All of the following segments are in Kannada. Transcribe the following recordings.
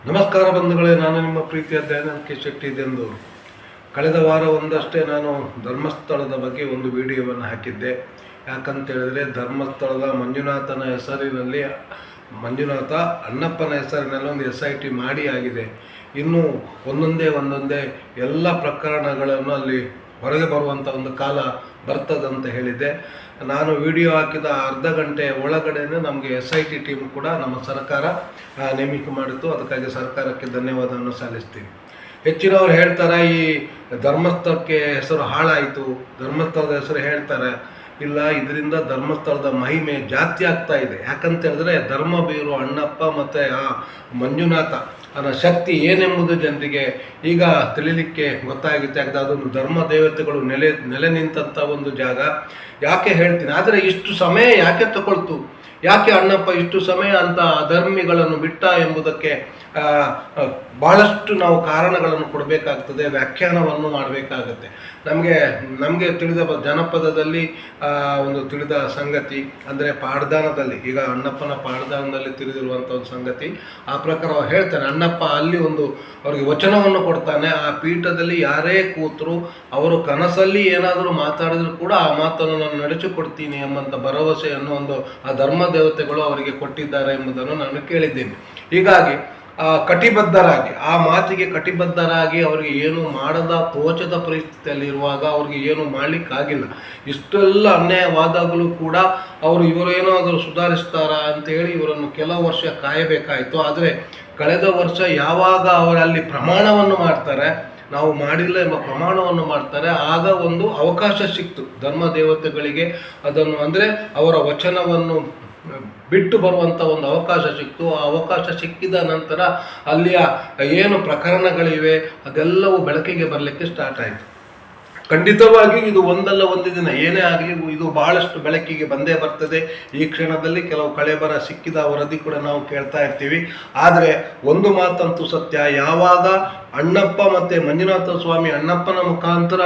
ನಮಸ್ಕಾರ ಬಂಧುಗಳೇ, ನಾನು ನಿಮ್ಮ ಪ್ರೀತಿಯ ದಯಾನಂದ ಕೆ ಶೆಟ್ಟಿ ಇದೆಂದು ಕಳೆದ ವಾರ ಒಂದಷ್ಟೇ ನಾನು ಧರ್ಮಸ್ಥಳದ ಬಗ್ಗೆ ಒಂದು ವಿಡಿಯೋವನ್ನು ಹಾಕಿದ್ದೆ. ಯಾಕಂತೇಳಿದರೆ ಧರ್ಮಸ್ಥಳದ ಮಂಜುನಾಥನ ಹೆಸರಿನಲ್ಲಿ ಮಂಜುನಾಥ ಅಣ್ಣಪ್ಪನ ಹೆಸರಿನಲ್ಲಿ ಒಂದು SIT ಮಾಡಿ ಆಗಿದೆ. ಇನ್ನು ಒಂದೊಂದೇ ಎಲ್ಲ ಪ್ರಕರಣಗಳನ್ನು ಅಲ್ಲಿ ಹೊರಗೆ ಬರುವಂಥ ಒಂದು ಕಾಲ ಬರ್ತದಂತ ಹೇಳಿದ್ದೆ. ನಾನು ವಿಡಿಯೋ ಹಾಕಿದ ಅರ್ಧ ಗಂಟೆ ಒಳಗಡೆನೇ ನಮಗೆ SIT ಟೀಮ್ ಕೂಡ ನಮ್ಮ ಸರ್ಕಾರ ನೇಮಕ ಮಾಡಿತು. ಅದಕ್ಕಾಗಿ ಸರ್ಕಾರಕ್ಕೆ ಧನ್ಯವಾದವನ್ನು ಸಲ್ಲಿಸ್ತೀನಿ. ಹೆಚ್ಚಿನವರು ಹೇಳ್ತಾರೆ ಈ ಧರ್ಮಸ್ಥಳಕ್ಕೆ ಹೆಸರು ಹಾಳಾಯಿತು, ಧರ್ಮಸ್ಥಳದ ಹೆಸರು ಹೇಳ್ತಾರೆ. ಇಲ್ಲ, ಇದರಿಂದ ಧರ್ಮಸ್ಥಳದ ಮಹಿಮೆ ಜಾಸ್ತಿ ಆಗ್ತಾ ಇದೆ. ಯಾಕಂತ ಹೇಳಿದ್ರೆ ಧರ್ಮಬೀರು ಅಣ್ಣಪ್ಪ ಮತ್ತು ಆ ಮಂಜುನಾಥ ಅನ್ನೋ ಶಕ್ತಿ ಏನೆಂಬುದು ಜನರಿಗೆ ಈಗ ತಿಳಿಲಿಕ್ಕೆ ಗೊತ್ತಾಗುತ್ತೆ. ಯಾಕಂದರೆ ಅದೊಂದು ಧರ್ಮ ದೇವತೆಗಳು ನೆಲೆ ನಿಂತಹ ಒಂದು ಜಾಗ. ಯಾಕೆ ಹೇಳ್ತೀನಿ, ಆದರೆ ಇಷ್ಟು ಸಮಯ ಯಾಕೆ ತಗೊಳ್ತು, ಯಾಕೆ ಅಣ್ಣಪ್ಪ ಇಷ್ಟು ಸಮಯ ಅಂತ ಅಧರ್ಮಿಗಳನ್ನು ಬಿಟ್ಟ ಎಂಬುದಕ್ಕೆ ಭಾಳಷ್ಟು ನಾವು ಕಾರಣಗಳನ್ನು ಕೊಡಬೇಕಾಗ್ತದೆ, ವ್ಯಾಖ್ಯಾನವನ್ನು ಮಾಡಬೇಕಾಗತ್ತೆ. ನಮಗೆ ತಿಳಿದ ಜನಪದದಲ್ಲಿ ಒಂದು ತಿಳಿದ ಸಂಗತಿ ಅಂದರೆ ಪಾಡ್ದಾನದಲ್ಲಿ, ಈಗ ಅಣ್ಣಪ್ಪನ ಪಾಡ್ದಾನದಲ್ಲಿ ತಿಳಿದಿರುವಂಥ ಒಂದು ಸಂಗತಿ. ಆ ಪ್ರಕಾರ ಹೇಳ್ತಾನೆ, ಅಣ್ಣಪ್ಪ ಅಲ್ಲಿ ಅವರಿಗೆ ವಚನವನ್ನು ಕೊಡ್ತಾನೆ. ಆ ಪೀಠದಲ್ಲಿ ಯಾರೇ ಕೂತರು ಅವರು ಕನಸಲ್ಲಿ ಏನಾದರೂ ಮಾತಾಡಿದ್ರು ಕೂಡ ಆ ಮಾತನ್ನು ನಾನು ನಡೆಸಿಕೊಡ್ತೀನಿ ಎಂಬಂಥ ಭರವಸೆಯನ್ನು ಆ ಧರ್ಮ ದೇವತೆಗಳು ಅವರಿಗೆ ಕೊಟ್ಟಿದ್ದಾರೆ ಎಂಬುದನ್ನು ನಾನು ಕೇಳಿದ್ದೇನೆ. ಹೀಗಾಗಿ ಕಟಿಬದ್ಧರಾಗಿ ಆ ಮಾತಿಗೆ ಕಟಿಬದ್ಧರಾಗಿ ಅವರಿಗೆ ಏನು ಮಾಡದ ತೋಚದ ಪರಿಸ್ಥಿತಿಯಲ್ಲಿರುವಾಗ ಅವ್ರಿಗೆ ಏನು ಮಾಡಲಿಕ್ಕಾಗಿಲ್ಲ. ಇಷ್ಟೆಲ್ಲ ಅನ್ಯಾಯವಾದಾಗಲೂ ಕೂಡ ಇವರು ಏನಾದರೂ ಸುಧಾರಿಸ್ತಾರಾ ಅಂತೇಳಿ ಇವರನ್ನು ಕೆಲವು ವರ್ಷ ಕಾಯಬೇಕಾಯಿತು. ಆದರೆ ಕಳೆದ ವರ್ಷ ಯಾವಾಗ ಅವರಲ್ಲಿ ಪ್ರಮಾಣವನ್ನು ಮಾಡ್ತಾರೆ, ನಾವು ಮಾಡಿಲ್ಲ ಎಂಬ ಪ್ರಮಾಣವನ್ನು ಮಾಡ್ತಾರೆ, ಆಗ ಒಂದು ಅವಕಾಶ ಸಿಕ್ತು ಧರ್ಮ ದೇವತೆಗಳಿಗೆ. ಅದನ್ನು ಅಂದರೆ ಅವರ ವಚನವನ್ನು ಬಿಟ್ಟು ಬರುವಂಥ ಒಂದು ಅವಕಾಶ ಸಿಕ್ತು. ಆ ಅವಕಾಶ ಸಿಕ್ಕಿದ ನಂತರ ಅಲ್ಲಿಯ ಏನು ಪ್ರಕರಣಗಳಿವೆ ಅದೆಲ್ಲವೂ ಬೆಳಕಿಗೆ ಬರಲಿಕ್ಕೆ ಸ್ಟಾರ್ಟ್ ಆಯಿತು. ಖಂಡಿತವಾಗಿ ಇದು ಒಂದಲ್ಲ ಒಂದು ದಿನ ಏನೇ ಆಗಲಿ ಇದು ಬಹಳಷ್ಟು ಬೆಳಕಿಗೆ ಬಂದೇ ಬರ್ತದೆ. ಈ ಕ್ಷಣದಲ್ಲಿ ಕೆಲವು ಕಳೆಬರ ಸಿಕ್ಕಿದ ವರದಿ ಕೂಡ ನಾವು ಕೇಳ್ತಾ ಇರ್ತೀವಿ. ಆದರೆ ಒಂದು ಮಾತಂತೂ ಸತ್ಯ, ಯಾವಾಗ ಅಣ್ಣಪ್ಪ ಮತ್ತು ಮಂಜುನಾಥ ಸ್ವಾಮಿ ಅಣ್ಣಪ್ಪನ ಮುಖಾಂತರ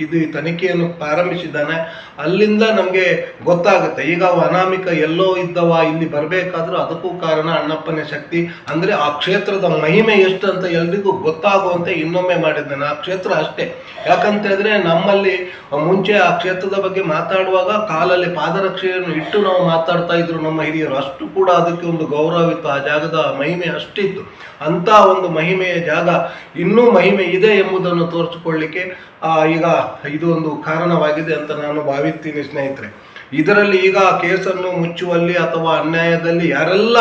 ಇದು ತನಿಖೆಯನ್ನು ಪ್ರಾರಂಭಿಸಿದ್ದಾನೆ, ಅಲ್ಲಿಂದ ನಮಗೆ ಗೊತ್ತಾಗುತ್ತೆ. ಈಗ ಅನಾಮಿಕ ಎಲ್ಲೋ ಇದ್ದವ ಇಲ್ಲಿ ಬರಬೇಕಾದ್ರೂ ಅದಕ್ಕೂ ಕಾರಣ ಅಣ್ಣಪ್ಪನ ಶಕ್ತಿ. ಅಂದರೆ ಆ ಕ್ಷೇತ್ರದ ಮಹಿಮೆ ಎಷ್ಟು ಅಂತ ಎಲ್ರಿಗೂ ಗೊತ್ತಾಗುವಂತೆ ಇನ್ನೊಮ್ಮೆ ಮಾಡಿದ್ದಾನೆ ಆ ಕ್ಷೇತ್ರ ಅಷ್ಟೇ. ಯಾಕಂತ ಹೇಳಿದ್ರೆ ನಮ್ಮಲ್ಲಿ ಮುಂಚೆ ಆ ಕ್ಷೇತ್ರದ ಬಗ್ಗೆ ಮಾತಾಡುವಾಗ ಕಾಲಲ್ಲಿ ಪಾದರಕ್ಷೆಯನ್ನು ಇಟ್ಟು ನಾವು ಮಾತಾಡ್ತಾ ಇದ್ರು ನಮ್ಮ ಹಿರಿಯರು. ಅಷ್ಟು ಕೂಡ ಅದಕ್ಕೆ ಒಂದು ಗೌರವಿತ್ತು, ಆ ಜಾಗದ ಮಹಿಮೆ ಅಷ್ಟಿತ್ತು. ಅಂಥ ಒಂದು ಮಹಿಮೆಯ ಜಾಗ ಇನ್ನೂ ಮಹಿಮೆ ಇದೆ ಎಂಬುದನ್ನು ತೋರಿಸಿಕೊಳ್ಳಿಕ್ಕೆ ಈಗ ಇದು ಒಂದು ಕಾರಣವಾಗಿದೆ ಅಂತ ನಾನು ಭಾವಿಸ್ತೀನಿ ಸ್ನೇಹಿತರೆ. ಇದರಲ್ಲಿ ಈಗ ಕೇಸನ್ನು ಮುಚ್ಚುವಲ್ಲಿ ಅಥವಾ ಅನ್ಯಾಯದಲ್ಲಿ ಯಾರೆಲ್ಲ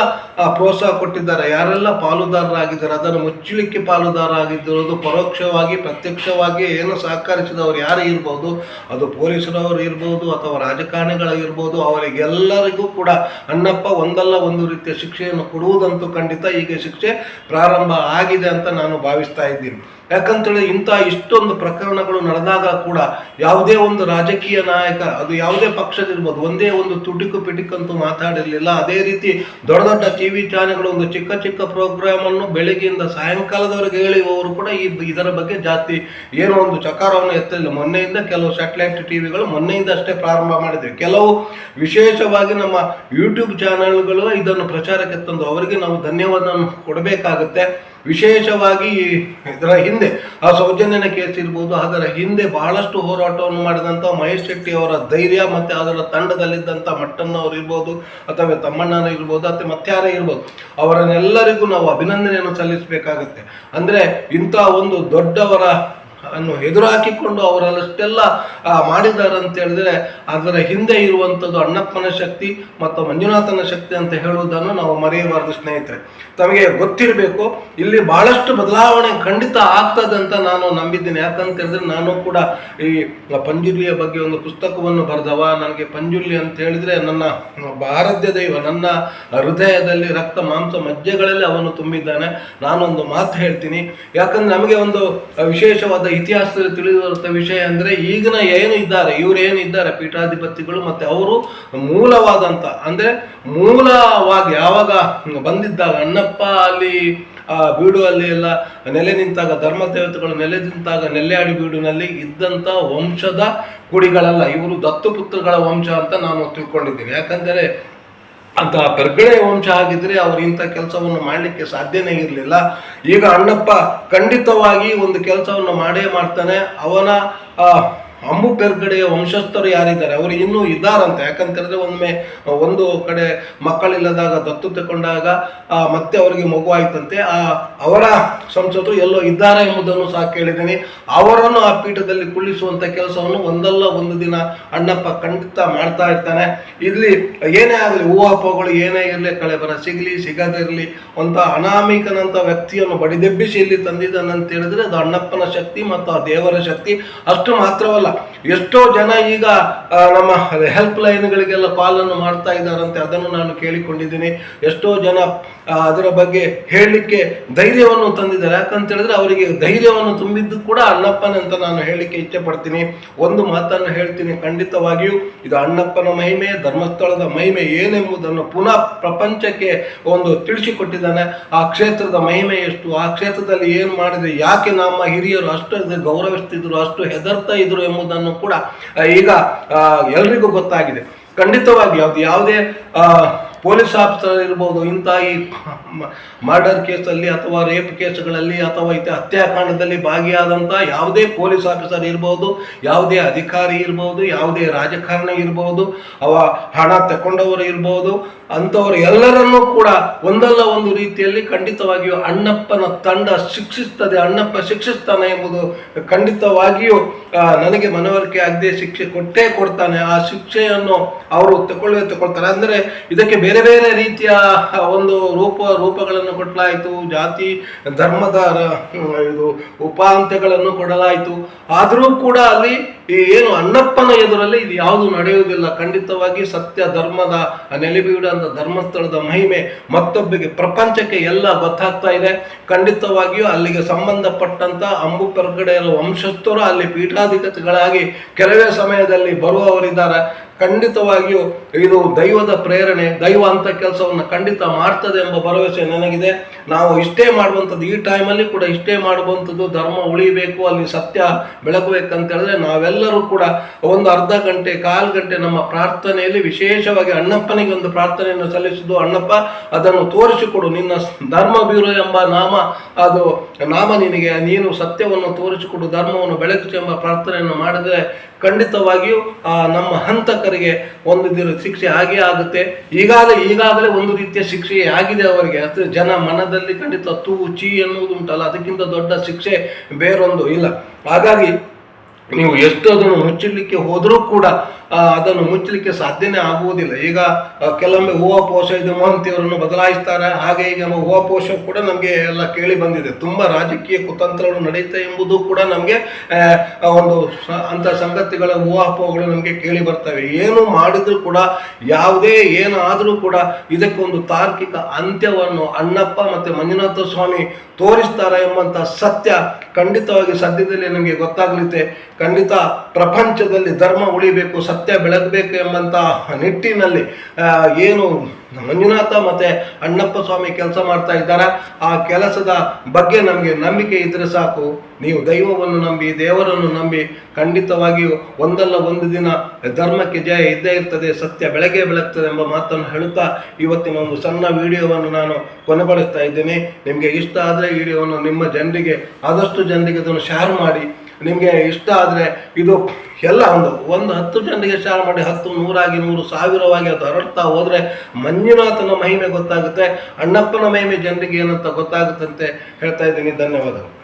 ಪ್ರೋತ್ಸಾಹ ಕೊಟ್ಟಿದ್ದಾರೆ, ಯಾರೆಲ್ಲ ಪಾಲುದಾರರಾಗಿದ್ದಾರೆ, ಅದನ್ನು ಮುಚ್ಚಲಿಕ್ಕೆ ಪಾಲುದಾರರಾಗಿದ್ದಿರೋದು ಪರೋಕ್ಷವಾಗಿ ಪ್ರತ್ಯಕ್ಷವಾಗಿ ಏನು ಸಹಕರಿಸಿದವರು ಯಾರು ಇರ್ಬೋದು, ಅದು ಪೊಲೀಸರವರು ಇರ್ಬೋದು ಅಥವಾ ರಾಜಕಾರಣಿಗಳಿರ್ಬೋದು, ಅವರಿಗೆಲ್ಲರಿಗೂ ಕೂಡ ಅಣ್ಣಪ್ಪ ಒಂದಲ್ಲ ಒಂದು ರೀತಿಯ ಶಿಕ್ಷೆಯನ್ನು ಕೊಡುವುದಂತೂ ಖಂಡಿತ. ಈಗ ಶಿಕ್ಷೆ ಪ್ರಾರಂಭ ಆಗಿದೆ ಅಂತ ನಾನು ಭಾವಿಸ್ತಾ ಇದ್ದೀನಿ. ಯಾಕಂತೇಳಿ ಇಷ್ಟೊಂದು ಪ್ರಕರಣಗಳು ನಡೆದಾಗ ಕೂಡ ಯಾವುದೇ ಒಂದು ರಾಜಕೀಯ ನಾಯಕ, ಅದು ಯಾವುದೇ ಪಕ್ಷದಿರ್ಬೋದು, ಒಂದೇ ಒಂದು ತುಟಿಕು ಪಿಟಿಕಂತೂ ಮಾತಾಡಿರಲಿಲ್ಲ. ಅದೇ ರೀತಿ ದೊಡ್ಡ ದೊಡ್ಡ TV ಚಾನೆಲ್ಗಳು ಒಂದು ಚಿಕ್ಕ ಪ್ರೋಗ್ರಾಮನ್ನು ಬೆಳಗ್ಗೆಯಿಂದ ಸಾಯಂಕಾಲದವರೆಗೆ ಹೇಳುವವರು ಕೂಡ ಇದರ ಬಗ್ಗೆ ಜಾಸ್ತಿ ಏನೋ ಒಂದು ಚಕಾರವನ್ನು ಎತ್ತಲಿಲ್ಲ. ಮೊನ್ನೆಯಿಂದ ಕೆಲವು ಸ್ಯಾಟಲೈಟ್ ಟಿವಿಗಳು ಮೊನ್ನೆಯಿಂದ ಅಷ್ಟೇ ಪ್ರಾರಂಭ ಮಾಡಿದ್ವಿ. ಕೆಲವು ವಿಶೇಷವಾಗಿ ನಮ್ಮ ಯೂಟ್ಯೂಬ್ ಚಾನೆಲ್ಗಳು ಇದನ್ನು ಪ್ರಚಾರಕ್ಕೆ ತಂದು ಅವರಿಗೆ ನಾವು ಧನ್ಯವಾದವನ್ನು ಕೊಡಬೇಕಾಗುತ್ತೆ. ವಿಶೇಷವಾಗಿ ಇದರ ಹಿಂದೆ ಆ ಸೌಜನ್ಯನ ಕೇಸ್ ಇರ್ಬೋದು, ಅದರ ಹಿಂದೆ ಬಹಳಷ್ಟು ಹೋರಾಟವನ್ನು ಮಾಡಿದಂಥ ಮಹೇಶ್ ಶೆಟ್ಟಿ ಅವರ ಧೈರ್ಯ ಮತ್ತು ಅದರ ತಂಡದಲ್ಲಿದ್ದಂಥ ಮಟ್ಟಣ್ಣವರು ಇರ್ಬೋದು ಅಥವಾ ತಮ್ಮಣ್ಣನ ಇರ್ಬೋದು ಅಥವಾ ಮತ್ತಾರೇ ಇರ್ಬೋದು, ಅವರನ್ನೆಲ್ಲರಿಗೂ ನಾವು ಅಭಿನಂದನೆಯನ್ನು ಸಲ್ಲಿಸಬೇಕಾಗತ್ತೆ. ಅಂದರೆ ಇಂಥ ಒಂದು ದೊಡ್ಡವರ ಅನ್ನು ಎದುರು ಹಾಕಿಕೊಂಡು ಅವರಷ್ಟೆಲ್ಲ ಮಾಡಿದ್ದಾರೆ ಅಂತ ಹೇಳಿದ್ರೆ ಅದರ ಹಿಂದೆ ಇರುವಂಥದ್ದು ಅಣ್ಣಪ್ಪನ ಶಕ್ತಿ ಮತ್ತು ಮಂಜುನಾಥನ ಶಕ್ತಿ ಅಂತ ಹೇಳುವುದನ್ನು ನಾವು ಮರೆಯಬಾರದು ಸ್ನೇಹಿತರೆ. ತಮಗೆ ಗೊತ್ತಿರಬೇಕು, ಇಲ್ಲಿ ಬಹಳಷ್ಟು ಬದಲಾವಣೆ ಖಂಡಿತ ಆಗ್ತದೆ ಅಂತ ನಾನು ನಂಬಿದ್ದೀನಿ. ಯಾಕಂತ ಹೇಳಿದ್ರೆ ನಾನು ಕೂಡ ಈ ಪಂಜುರ್ಲಿಯ ಬಗ್ಗೆ ಒಂದು ಪುಸ್ತಕವನ್ನು ಬರೆದವ. ನನಗೆ ಪಂಜುರ್ಲಿ ಅಂತ ಹೇಳಿದ್ರೆ ನನ್ನ ಆರಾಧ್ಯ ದೈವ, ನನ್ನ ಹೃದಯದಲ್ಲಿ ರಕ್ತ ಮಾಂಸ ಮಜ್ಜೆಗಳಲ್ಲಿ ಅವನು ತುಂಬಿದ್ದಾನೆ. ನಾನೊಂದು ಮಾತು ಹೇಳ್ತೀನಿ, ಯಾಕಂದ್ರೆ ನಮಗೆ ಒಂದು ವಿಶೇಷವಾದ ಇತಿಹಾಸದಲ್ಲಿ ತಿಳಿದಿರುವಂಥ ವಿಷಯ ಅಂದರೆ ಈಗಿನ ಏನು ಇದ್ದಾರೆ, ಇವರೇನಿದ್ದಾರೆ ಪೀಠಾಧಿಪತಿಗಳು ಮತ್ತು ಅವರು ಮೂಲವಾದಂಥ ಅಂದರೆ ಮೂಲವಾಗಿ ಯಾವಾಗ ಬಂದಿದ್ದಾಗ ಅಣ್ಣಪ್ಪ ಅಲ್ಲಿ ಬೀಡು ಅಲ್ಲಿ ಎಲ್ಲ ನೆಲೆ ನಿಂತಾಗ, ಧರ್ಮ ದೇವತೆಗಳು ನೆಲೆ ನಿಂತಾಗ ನೆಲ್ಲೆಯಾಡಿ ಬೀಡಿನಲ್ಲಿ ಇದ್ದಂಥ ವಂಶದ ಕುಡಿಗಳಲ್ಲ, ಇವರು ದತ್ತುಪುತ್ರಗಳ ವಂಶ ಅಂತ ನಾನು ತಿಳ್ಕೊಂಡಿದ್ದೀನಿ. ಯಾಕಂದರೆ ಅಂತ ಪೆರ್ಗಡೆ ವಂಶ ಆಗಿದ್ರೆ ಅವರು ಇಂಥ ಕೆಲಸವನ್ನು ಮಾಡಲಿಕ್ಕೆ ಸಾಧ್ಯನೇ ಇರಲಿಲ್ಲ. ಈಗ ಅಣ್ಣಪ್ಪ ಖಂಡಿತವಾಗಿ ಒಂದು ಕೆಲಸವನ್ನು ಮಾಡೇ ಮಾಡ್ತಾನೆ. ಅವನ ಅಂಬು ಪೆರ್ಗಡೆಯ ವಂಶಸ್ಥರು ಯಾರಿದ್ದಾರೆ ಅವರು ಇನ್ನೂ ಇದ್ದಾರಂತೆ. ಯಾಕಂತೇಳಿದ್ರೆ ಒಂದು ಕಡೆ ಮಕ್ಕಳಿಲ್ಲದಾಗ ದತ್ತು ತಗೊಂಡಾಗ ಮತ್ತೆ ಅವರಿಗೆ ಮಗು ಆಯ್ತಂತೆ. ಅವರ ಸಂಸದರು ಎಲ್ಲೋ ಇದ್ದಾರೆ ಎಂಬುದನ್ನು ಸಹ ಕೇಳಿದ್ದೀನಿ. ಅವರನ್ನು ಆ ಪೀಠದಲ್ಲಿ ಕುಳ್ಳಿಸುವಂತ ಕೆಲಸವನ್ನು ಒಂದಲ್ಲ ಒಂದು ದಿನ ಅಣ್ಣಪ್ಪ ಖಂಡಿತ ಮಾಡ್ತಾ ಇರ್ತಾನೆ. ಇಲ್ಲಿ ಏನೇ ಆಗಲಿ, ಊಹಾಪೋಹಗಳು ಏನೇ ಇರಲಿ, ಕಳೆಬರ ಸಿಗಲಿ ಸಿಗದಿರಲಿ, ಒಂದು ಅನಾಮಿಕನಂತ ವ್ಯಕ್ತಿಯನ್ನು ಬಡಿದೆಬ್ಬಿಸಿ ಇಲ್ಲಿ ತಂದಿದ್ದಾನಂತ ಹೇಳಿದ್ರೆ ಅದು ಅಣ್ಣಪ್ಪನ ಶಕ್ತಿ ಮತ್ತು ಆ ದೇವರ ಶಕ್ತಿ. ಅಷ್ಟು ಮಾತ್ರವಲ್ಲ, ಎಷ್ಟೋ ಜನ ಈಗ ನಮ್ಮ ಹೆಲ್ಪ್ ಲೈನ್ಗಳಿಗೆಲ್ಲ ಕಾಲನ್ನು ಮಾಡ್ತಾ ಇದ್ದಾರಂತೆ, ಅದನ್ನು ನಾನು ಕೇಳಿಕೊಂಡಿದ್ದೀನಿ. ಎಷ್ಟೋ ಜನ ಅದರ ಬಗ್ಗೆ ಹೇಳಲಿಕ್ಕೆ ಧೈರ್ಯವನ್ನು ತಂದಿದ್ದಾರೆ. ಯಾಕಂತ ಹೇಳಿದ್ರೆ ಅವರಿಗೆ ಧೈರ್ಯವನ್ನು ತುಂಬಿದ್ದು ಕೂಡ ಅಣ್ಣಪ್ಪನ ಅಂತ ನಾನು ಹೇಳಲಿಕ್ಕೆ ಇಚ್ಛೆ ಪಡ್ತೀನಿ. ಒಂದು ಮಾತನ್ನು ಹೇಳ್ತೀನಿ, ಖಂಡಿತವಾಗಿಯೂ ಇದು ಅಣ್ಣಪ್ಪನ ಮಹಿಮೆ, ಧರ್ಮಸ್ಥಳದ ಮಹಿಮೆ ಏನೆಂಬುದನ್ನು ಪುನಃ ಪ್ರಪಂಚಕ್ಕೆ ಒಂದು ತಿಳಿಸಿಕೊಟ್ಟಿದ್ದಾನೆ. ಆ ಕ್ಷೇತ್ರದ ಮಹಿಮೆ ಎಷ್ಟು, ಆ ಕ್ಷೇತ್ರದಲ್ಲಿ ಏನು ಮಾಡಿದ್ರೆ, ಯಾಕೆ ನಮ್ಮ ಹಿರಿಯರು ಅಷ್ಟು ಗೌರವಿಸ್ತಿದ್ರು, ಅಷ್ಟು ಹೆದರ್ತಾ ಇದ್ರು ಎಂಬುದನ್ನು ಕೂಡ ಈಗ ಎಲ್ರಿಗೂ ಗೊತ್ತಾಗಿದೆ. ಖಂಡಿತವಾಗಿ ಯಾವುದೇ ಪೊಲೀಸ್ ಆಫೀಸರ್ ಇರ್ಬೋದು, ಇಂಥ ಈ ಮರ್ಡರ್ ಕೇಸಲ್ಲಿ ಅಥವಾ ರೇಪ್ ಕೇಸ್ಗಳಲ್ಲಿ ಅಥವಾ ಹತ್ಯಾಕಾಂಡದಲ್ಲಿ ಭಾಗಿಯಾದಂಥ ಯಾವುದೇ ಪೊಲೀಸ್ ಆಫೀಸರ್ ಇರ್ಬೋದು, ಯಾವುದೇ ಅಧಿಕಾರಿ ಇರ್ಬೋದು, ಯಾವುದೇ ರಾಜಕಾರಣಿ ಇರ್ಬೋದು, ಹಣ ತಗೊಂಡವರು ಇರ್ಬೋದು, ಅಂಥವರು ಎಲ್ಲರನ್ನೂ ಕೂಡ ಒಂದಲ್ಲ ಒಂದು ರೀತಿಯಲ್ಲಿ ಖಂಡಿತವಾಗಿಯೂ ಅಣ್ಣಪ್ಪನ ತಂಡ ಶಿಕ್ಷಿಸ್ತದೆ, ಅಣ್ಣಪ್ಪ ಶಿಕ್ಷಿಸ್ತಾನೆ ಎಂಬುದು ಖಂಡಿತವಾಗಿಯೂ ನನಗೆ ಮನವರಿಕೆ ಆಗದೆ ಶಿಕ್ಷೆ ಕೊಟ್ಟೇ ಕೊಡ್ತಾನೆ. ಆ ಶಿಕ್ಷೆಯನ್ನು ಅವರು ತಗೊಳ್ತಾರೆ. ಅಂದರೆ ಇದಕ್ಕೆ ಬೇರೆ ಬೇರೆ ರೀತಿಯ ಒಂದು ರೂಪಗಳನ್ನು ಕೊಡಲಾಯಿತು, ಜಾತಿ ಧರ್ಮದ ಇದು ಉಪಾಂತ್ಯಗಳನ್ನು ಕೊಡಲಾಯಿತು. ಆದರೂ ಕೂಡ ಅಲ್ಲಿ ಏನು ಅಣ್ಣಪ್ಪನ ಎದುರಲ್ಲಿ ಇದು ಯಾವುದು ನಡೆಯುವುದಿಲ್ಲ. ಖಂಡಿತವಾಗಿ ಸತ್ಯ ಧರ್ಮದ ನೆಲೆಬೀಡಂತ ಧರ್ಮಸ್ಥಳದ ಮಹಿಮೆ ಮತ್ತೊಬ್ಬರಿಗೆ ಪ್ರಪಂಚಕ್ಕೆ ಎಲ್ಲ ಗೊತ್ತಾಗ್ತಾ ಇದೆ. ಖಂಡಿತವಾಗಿಯೂ ಅಲ್ಲಿಗೆ ಸಂಬಂಧಪಟ್ಟಂತ ಅಂಬು ಪೆರ್ಗಡೆಯ ವಂಶಸ್ಥರು ಅಲ್ಲಿ ಪೀಠಾಧಿಪತಿಗಳಾಗಿ ಕೆಲವೇ ಸಮಯದಲ್ಲಿ ಬರುವವರಿದ್ದಾರೆ. ಖಂಡಿತವಾಗಿಯೂ ಇದು ದೈವದ ಪ್ರೇರಣೆ, ದೈವ ಅಂತ ಕೆಲಸವನ್ನು ಖಂಡಿತ ಮಾಡ್ತದೆ ಎಂಬ ಭರವಸೆ ನನಗಿದೆ. ನಾವು ಇಷ್ಟೇ ಮಾಡುವಂಥದ್ದು, ಈ ಟೈಮಲ್ಲಿ ಕೂಡ ಇಷ್ಟೇ ಮಾಡುವಂಥದ್ದು, ಧರ್ಮ ಉಳಿಬೇಕು, ಅಲ್ಲಿ ಸತ್ಯ ಬೆಳಗಬೇಕಂತ ಹೇಳಿದ್ರೆ ನಾವೆಲ್ಲರೂ ಕೂಡ ಒಂದು ಅರ್ಧ ಗಂಟೆ ಕಾಲು ಗಂಟೆ ನಮ್ಮ ಪ್ರಾರ್ಥನೆಯಲ್ಲಿ ವಿಶೇಷವಾಗಿ ಅಣ್ಣಪ್ಪನಿಗೆ ಒಂದು ಪ್ರಾರ್ಥನೆಯನ್ನು ಸಲ್ಲಿಸಿದ್ದು, ಅಣ್ಣಪ್ಪ ಅದನ್ನು ತೋರಿಸಿಕೊಡು, ನಿನ್ನ ಧರ್ಮ ಬ್ಯೂರೋ ಎಂಬ ನಾಮ ನಿನಗೆ, ನೀನು ಸತ್ಯವನ್ನು ತೋರಿಸಿಕೊಡು, ಧರ್ಮವನ್ನು ಬೆಳಗಿಸು ಎಂಬ ಪ್ರಾರ್ಥನೆಯನ್ನು ಮಾಡಿದ್ರೆ ಖಂಡಿತವಾಗಿಯೂ ನಮ್ಮ ಹಂತಕರಿಗೆ ಒಂದು ದಿನ ಶಿಕ್ಷೆ ಆಗೇ ಆಗುತ್ತೆ. ಈಗಾಗಲೇ ಒಂದು ರೀತಿಯ ಶಿಕ್ಷೆ ಆಗಿದೆ ಅವರಿಗೆ. ಅದು ಜನ ಮನದಲ್ಲಿ ಖಂಡಿತ ತೂವು ಚೀ ಎನ್ನುವುದು ಉಂಟಲ್ಲ, ಅದಕ್ಕಿಂತ ದೊಡ್ಡ ಶಿಕ್ಷೆ ಬೇರೊಂದು ಇಲ್ಲ. ಹಾಗಾಗಿ ನೀವು ಎಷ್ಟು ಅದನ್ನು ಮುಚ್ಚಲಿಕ್ಕೆ ಹೋದರೂ ಕೂಡ ಅದನ್ನು ಮುಚ್ಚಲಿಕ್ಕೆ ಸಾಧ್ಯನೇ ಆಗುವುದಿಲ್ಲ. ಈಗ ಕೆಲವೊಮ್ಮೆ ಊಹಾಪೋಷ ಇದು ಮಹಂತಿಯವರನ್ನು ಬದಲಾಯಿಸ್ತಾರೆ, ಹಾಗೆ ಈಗ ಊಹಾಪೋಷ ಕೂಡ ನಮಗೆ ಎಲ್ಲ ಕೇಳಿ ಬಂದಿದೆ. ತುಂಬ ರಾಜಕೀಯ ಕುತಂತ್ರಗಳು ನಡೀತಾ ಎಂಬುದು ಕೂಡ ನಮಗೆ ಒಂದು ಅಂಥ ಸಂಗತಿಗಳ ಊಹಾಪೋಹಗಳು ನಮಗೆ ಕೇಳಿ ಬರ್ತವೆ. ಏನು ಮಾಡಿದ್ರು ಕೂಡ, ಯಾವುದೇ ಏನಾದರೂ ಕೂಡ ಇದಕ್ಕೊಂದು ತಾರ್ಕಿಕ ಅಂತ್ಯವನ್ನು ಅಣ್ಣಪ್ಪ ಮತ್ತು ಮಂಜುನಾಥ ಸ್ವಾಮಿ ತೋರಿಸ್ತಾರೆ ಎಂಬಂಥ ಸತ್ಯ ಖಂಡಿತವಾಗಿ ಸದ್ಯದಲ್ಲಿ ನಮಗೆ ಗೊತ್ತಾಗಲಿದೆ. ಖಂಡಿತ ಪ್ರಪಂಚದಲ್ಲಿ ಧರ್ಮ ಉಳಿಬೇಕು, ಸತ್ಯ ಬೆಳಗಬೇಕು ಎಂಬಂಥ ನಿಟ್ಟಿನಲ್ಲಿ ಏನು ಮಂಜುನಾಥ ಮತ್ತು ಅಣ್ಣಪ್ಪ ಸ್ವಾಮಿ ಕೆಲಸ ಮಾಡ್ತಾ ಇದ್ದಾರೆ, ಆ ಕೆಲಸದ ಬಗ್ಗೆ ನಮಗೆ ನಂಬಿಕೆ ಇದ್ರೆ ಸಾಕು. ನೀವು ದೈವವನ್ನು ನಂಬಿ, ದೇವರನ್ನು ನಂಬಿ, ಖಂಡಿತವಾಗಿಯೂ ಒಂದಲ್ಲ ಒಂದು ದಿನ ಧರ್ಮಕ್ಕೆ ಜಯ ಇದ್ದೇ ಇರ್ತದೆ, ಸತ್ಯ ಬೆಳಗ್ತದೆ ಎಂಬ ಮಾತನ್ನು ಹೇಳುತ್ತಾ ಇವತ್ತಿನ ಒಂದು ಸಣ್ಣ ವಿಡಿಯೋವನ್ನು ನಾನು ಕೊನೆಗೊಳಿಸ್ತಾ ಇದ್ದೇನೆ. ನಿಮಗೆ ಇಷ್ಟ ಆದರೆ ವಿಡಿಯೋವನ್ನು ನಿಮ್ಮ ಜನರಿಗೆ, ಆದಷ್ಟು ಜನರಿಗೆ ಅದನ್ನು ಶೇರ್ ಮಾಡಿ. ನಿಮಗೆ ಇಷ್ಟ ಆದರೆ ಇದು ಎಲ್ಲ ಒಂದು 10 ಜನರಿಗೆ ಶೇರ್ ಮಾಡಿ, 10, 100 100,000 ಅದು ಹರಡ್ತಾ ಹೋದರೆ ಮಂಜುನಾಥನ ಮಹಿಮೆ ಗೊತ್ತಾಗುತ್ತೆ, ಅಣ್ಣಪ್ಪನ ಮಹಿಮೆ ಜನರಿಗೆ ಏನಂತ ಗೊತ್ತಾಗುತ್ತಂತೆ ಹೇಳ್ತಾ ಇದ್ದೀನಿ. ಧನ್ಯವಾದಗಳು.